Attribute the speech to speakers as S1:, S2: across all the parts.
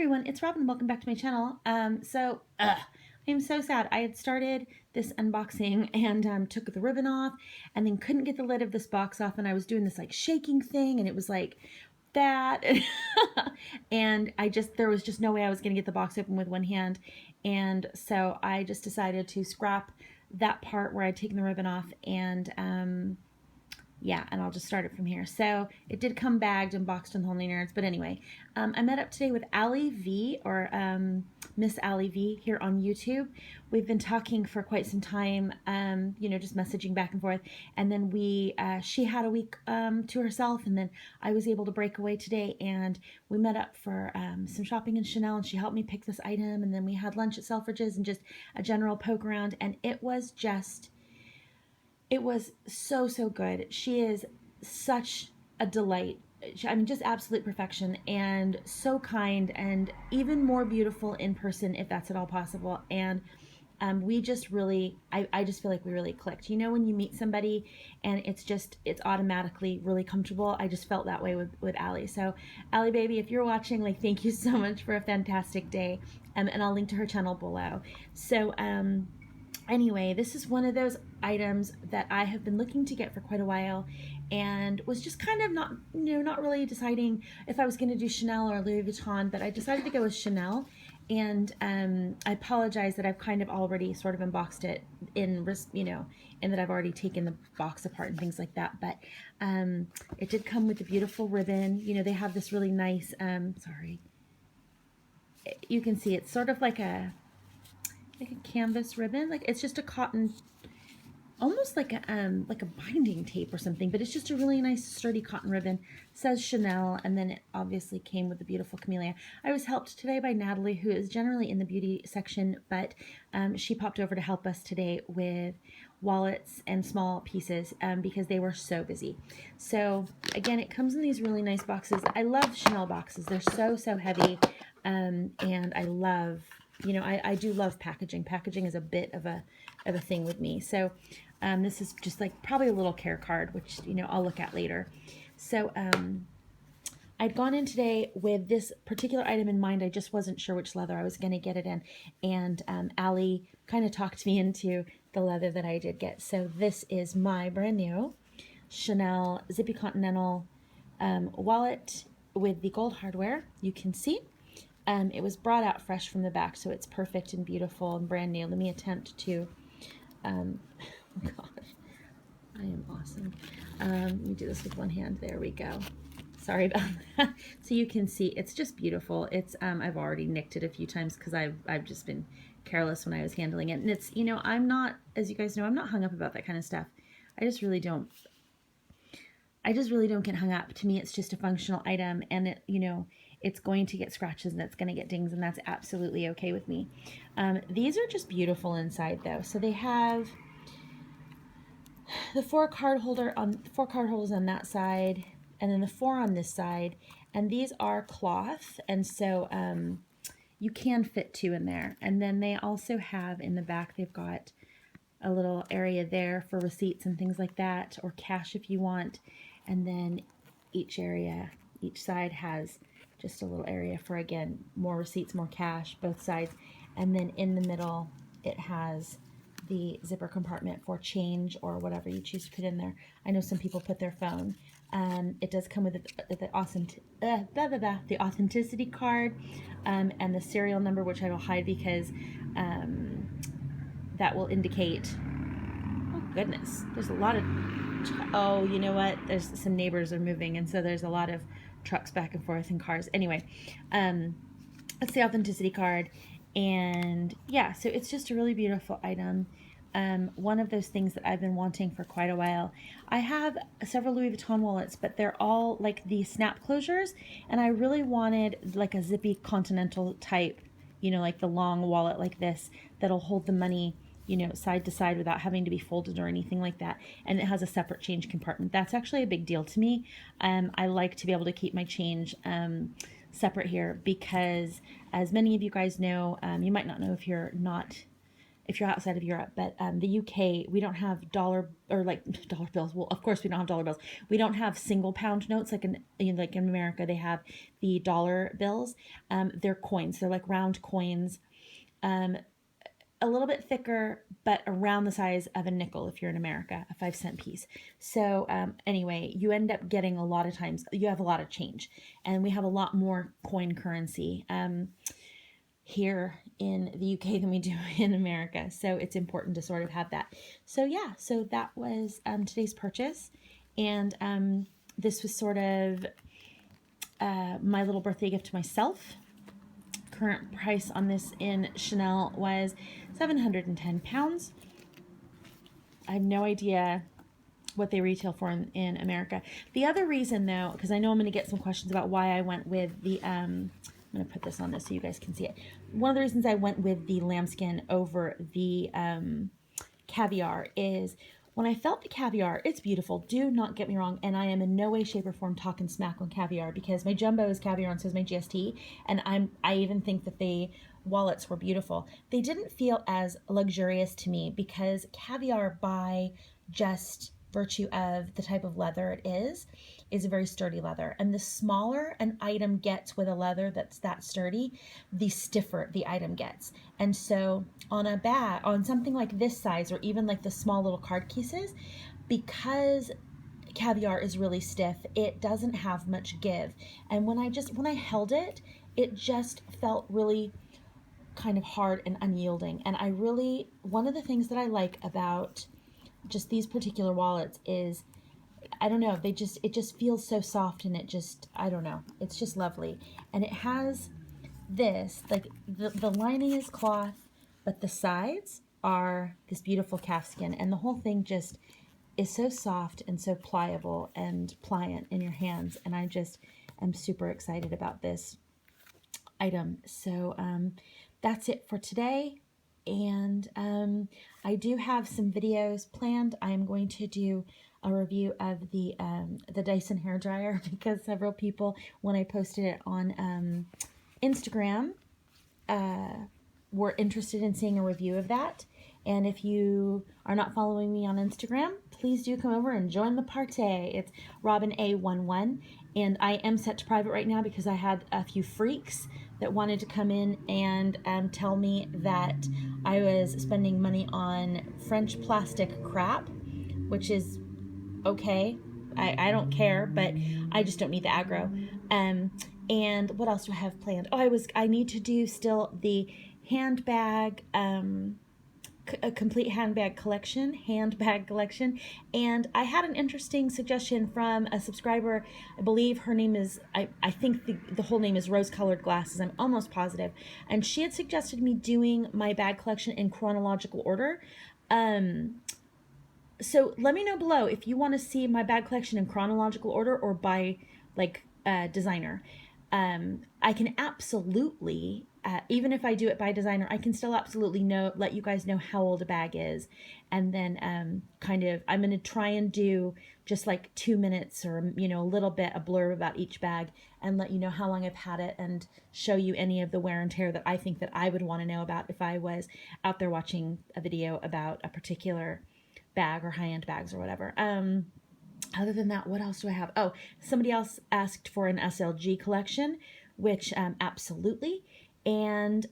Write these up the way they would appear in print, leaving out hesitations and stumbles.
S1: everyone, it's Robyn. Welcome back to my channel. I'm so sad. I had started this unboxing and took the ribbon off and then couldn't get the lid of this box off, and I was doing this like shaking thing, and it was like that and there was just no way I was going to get the box open with one hand, and so I just decided to scrap that part where I'd taken the ribbon off, and yeah, and I'll just start it from here. So it did come bagged and boxed in the Holy Nerds, but anyway, I met up today with Allie V, or Miss Allie V, here on YouTube. We've been talking for quite some time, just messaging back and forth, and then she had a week to herself, and then I was able to break away today, and we met up for some shopping in Chanel, and she helped me pick this item, and then we had lunch at Selfridges and just a general poke around, and it was so, so good. She is such a delight. I mean, just absolute perfection, and so kind, and even more beautiful in person, if that's at all possible. And we just really, I just feel like we really clicked. You know, when you meet somebody and it's automatically really comfortable. I just felt that way with Allie. So Allie baby, if you're watching, like, thank you so much for a fantastic day. And I'll link to her channel below. So, anyway, this is one of those items that I have been looking to get for quite a while, and was just kind of not really deciding if I was going to do Chanel or Louis Vuitton, but I decided to go with Chanel. And I apologize that I've kind of already sort of unboxed it and that I've already taken the box apart and things like that. But it did come with a beautiful ribbon. You know, they have this really nice, sorry, you can see it's sort of like a canvas ribbon. Like, it's just a cotton, almost like a binding tape or something, but it's just a really nice sturdy cotton ribbon. It says Chanel, and then it obviously came with a beautiful camellia. I was helped today by Natalie, who is generally in the beauty section, but she popped over to help us today with wallets and small pieces because they were so busy. So again, it comes in these really nice boxes. I love Chanel boxes. They're so heavy, and I love, I do love packaging. Packaging is a bit of a thing with me. So this is just like probably a little care card, which, I'll look at later. So I'd gone in today with this particular item in mind. I just wasn't sure which leather I was going to get it in. And Allie kind of talked me into the leather that I did get. So this is my brand new Chanel Zippy Continental wallet with the gold hardware. You can see. It was brought out fresh from the back, so it's perfect and beautiful and brand new. Let me attempt to, oh gosh, I am awesome. Let me do this with one hand. There we go. Sorry about that. So you can see it's just beautiful. It's, I've already nicked it a few times because I've just been careless when I was handling it. And it's, I'm not, as you guys know, I'm not hung up about that kind of stuff. I just really don't get hung up. To me, it's just a functional item, and it, it's going to get scratches and it's going to get dings, and that's absolutely okay with me. These are just beautiful inside, though. So they have the four card holders on that side, and then the four on this side, and these are cloth, and so you can fit two in there. And then they also have in the back, they've got a little area there for receipts and things like that, or cash if you want. And then each side has just a little area for, again, more receipts, more cash, both sides. And then in the middle, it has the zipper compartment for change or whatever you choose to put in there. I know some people put their phone. It does come with the authenticity card and the serial number, which I will hide because that will indicate, oh goodness, there's a lot of, oh, you know what, there's some neighbors are moving, and so there's a lot of trucks back and forth and cars. Anyway, that's the authenticity card. And yeah, so it's just a really beautiful item. One of those things that I've been wanting for quite a while. I have several Louis Vuitton wallets, but they're all like the snap closures, and I really wanted like a Zippy Continental type, like the long wallet like this that'll hold the money, side to side without having to be folded or anything like that. And it has a separate change compartment. That's actually a big deal to me. I like to be able to keep my change separate here because, as many of you guys know, you might not know if you're not if you're outside of Europe, but the UK, we don't have dollar or like dollar bills. Well, of course we don't have dollar bills. We don't have single pound notes like like in America they have the dollar bills. They're coins. They're like round coins, a little bit thicker, but around the size of a nickel if you're in America, a 5-cent piece. So anyway, you end up getting a lot of times, you have a lot of change. And we have a lot more coin currency here in the UK than we do in America. So it's important to sort of have that. So yeah, so that was today's purchase. And this was sort of my little birthday gift to myself. Current price on this in Chanel was £710. I have no idea what they retail for in America. The other reason though, because I know I'm going to get some questions about why I went with the, I'm going to put this on this so you guys can see it. One of the reasons I went with the lambskin over the caviar is when I felt the caviar, it's beautiful. Do not get me wrong. And I am in no way, shape, or form talking smack on caviar because my jumbo is caviar and so is my GST. And I even think that the wallets were beautiful. They didn't feel as luxurious to me because caviar, by just virtue of the type of leather it is a very sturdy leather. And the smaller an item gets with a leather that's that sturdy, the stiffer the item gets. And so on a bag, on something like this size, or even like the small little card cases, because caviar is really stiff, it doesn't have much give. And when I held it, it just felt really kind of hard and unyielding. And one of the things that I like about just these particular wallets is, I don't know, it just feels so soft, and I don't know, it's just lovely. And it has this, like the lining is cloth, but the sides are this beautiful calfskin, and the whole thing just is so soft and so pliable and pliant in your hands. And I just am super excited about this item. So that's it for today. And I do have some videos planned. I'm going to do a review of the Dyson hair dryer because several people, when I posted it on Instagram, were interested in seeing a review of that. And if you are not following me on Instagram, please do come over and join the party. It's Robyn A11, and I am set to private right now because I had a few freaks that wanted to come in and tell me that I was spending money on French plastic crap, which is okay. I don't care, but I just don't need the aggro. And what else do I have planned? I need to do still the handbag, a complete handbag collection, and I had an interesting suggestion from a subscriber. I believe her name is, I think the whole name is Rose Colored Glasses, I'm almost positive, and she had suggested me doing my bag collection in chronological order. So let me know below if you want to see my bag collection in chronological order or by like designer. I can absolutely, even if I do it by designer, I can still absolutely let you guys know how old a bag is. And then I'm going to try and do just like 2 minutes or, a little bit, a blurb about each bag, and let you know how long I've had it and show you any of the wear and tear that I think that I would want to know about if I was out there watching a video about a particular bag or high-end bags or whatever. Other than that, what else do I have? Oh, somebody else asked for an SLG collection, which absolutely. And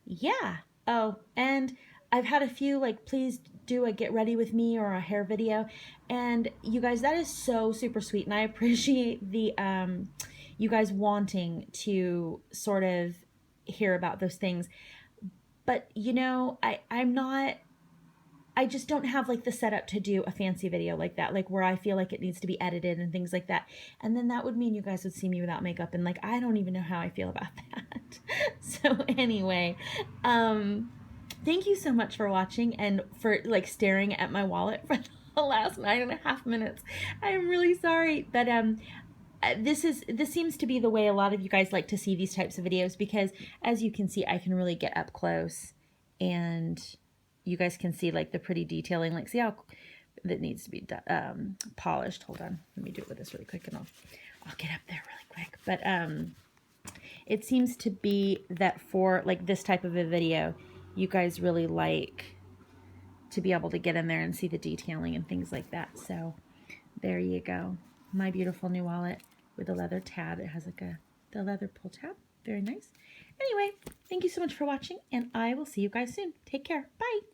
S1: yeah. Oh, and I've had a few like, please do a get ready with me or a hair video. And you guys, that is so super sweet. And I appreciate the you guys wanting to sort of hear about those things. But I just don't have like the setup to do a fancy video like that, like where I feel like it needs to be edited and things like that. And then that would mean you guys would see me without makeup, and like I don't even know how I feel about that. So anyway, thank you so much for watching and for like staring at my wallet for the last 9.5 minutes. I'm really sorry, but this seems to be the way a lot of you guys like to see these types of videos, because as you can see, I can really get up close and you guys can see like the pretty detailing, like see how that needs to be polished. Hold on, let me do it with this really quick, and I'll get up there really quick. But it seems to be that for like this type of a video, you guys really like to be able to get in there and see the detailing and things like that. So there you go. My beautiful new wallet with a leather tab. It has like the leather pull tab. Very nice. Anyway, thank you so much for watching, and I will see you guys soon. Take care. Bye.